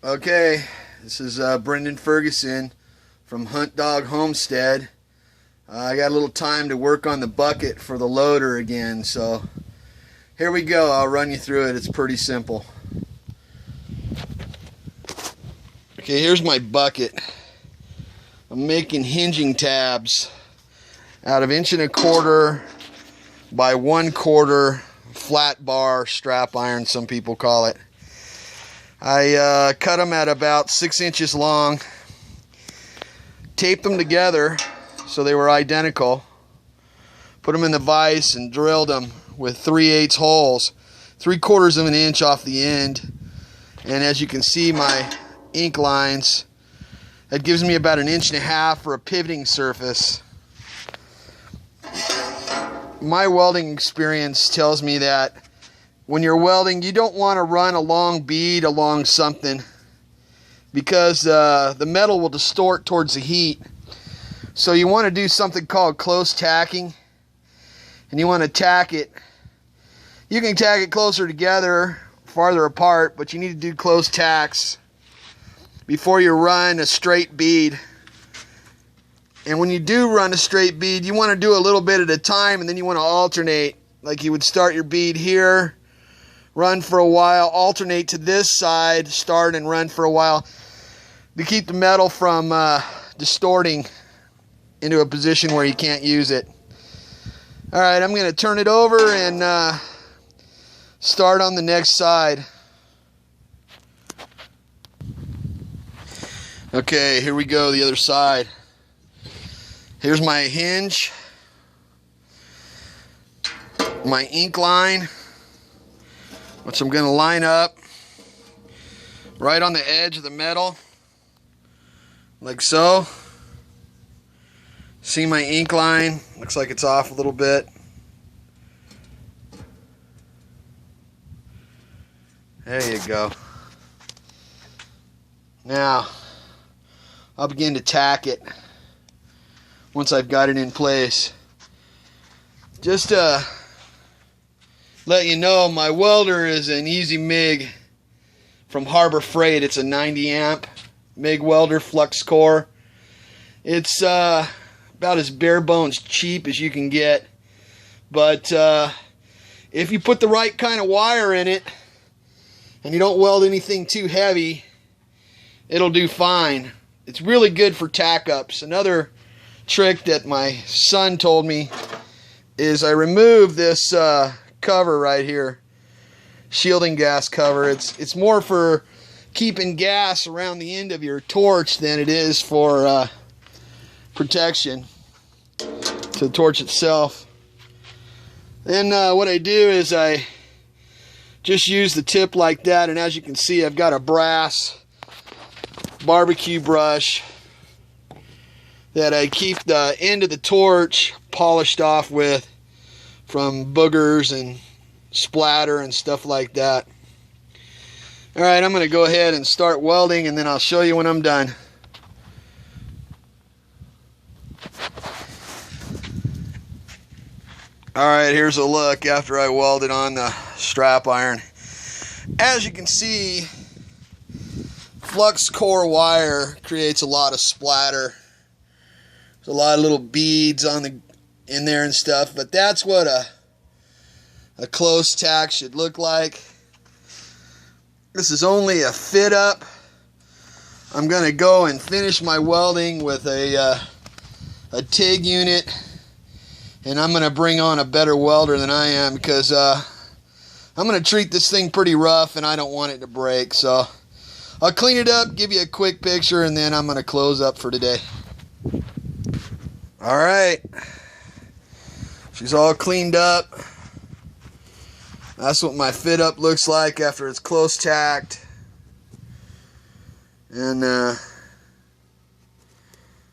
Okay, this is Brendan Ferguson from Hunt Dog Homestead. I got a little time to work on the bucket for the loader again, so here we go. I'll run you through it. It's pretty simple. Okay, here's my bucket. I'm making hinging tabs out of 1.25 inch by 1/4 flat bar strap iron, some people call it. I cut them at about 6 inches long, taped them together so they were identical, put them in the vise and drilled them with 3/8 holes, 3/4 of an inch off the end. And as you can see, my ink lines, that gives me about 1.5 inches for a pivoting surface. My welding experience tells me that when you're welding, you don't want to run a long bead along something because the metal will distort towards the heat. So you want to do something called close tacking, and you want to tack it. You can tack it closer together, farther apart, but you need to do close tacks before you run a straight bead. And when you do run a straight bead, you want to do a little bit at a time, and then you want to alternate. Like you would start your bead here, run for a while, alternate to this side, start and run for a while to keep the metal from distorting into a position where you can't use it. Alright, I'm going to turn it over and start on the next side. Okay, here we go, the other side. Here's my hinge, my ink line, which I'm going to line up right on the edge of the metal, like so. See my ink line? Looks like it's off a little bit. There you go. Now, I'll begin to tack it once I've got it in place. Just to let you know, my welder is an Easy MIG from Harbor Freight. It's a 90 amp MIG welder, flux core. It's about as bare bones cheap as you can get, but if you put the right kind of wire in it and you don't weld anything too heavy, it'll do fine. It's really good for tack ups. Another trick that my son told me is I remove this cover right here, shielding gas cover. It's more for keeping gas around the end of your torch than it is for protection to the torch itself. Then what I do is I just use the tip like that, and as you can see, I've got a brass barbecue brush that I keep the end of the torch polished off with from boogers and splatter and stuff like that. Alright, I'm going to go ahead and start welding, and then I'll show you when I'm done. Alright, here's a look after I welded on the strap iron. As you can see, flux core wire creates a lot of splatter. There's a lot of little beads in there and stuff, but that's what a close tack should look like. This is only a fit up. I'm going to go and finish my welding with a TIG unit, and I'm going to bring on a better welder than I am because I'm going to treat this thing pretty rough and I don't want it to break. So I'll clean it up, give you a quick picture, and then I'm going to close up for today. Alright, she's all cleaned up. That's what my fit up looks like after it's close tacked and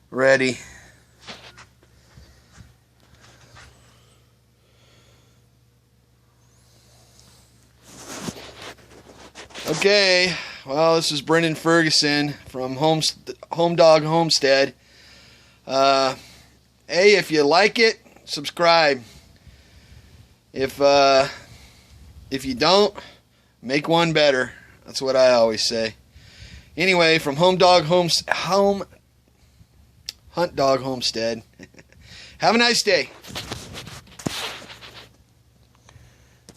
ready. Okay, well, this is Brendan Ferguson from Home Dog Homestead. Hey, if you like it, subscribe. If you don't, make one better. That's what I always say. Anyway, from Hunt Dog Homestead. Have a nice day.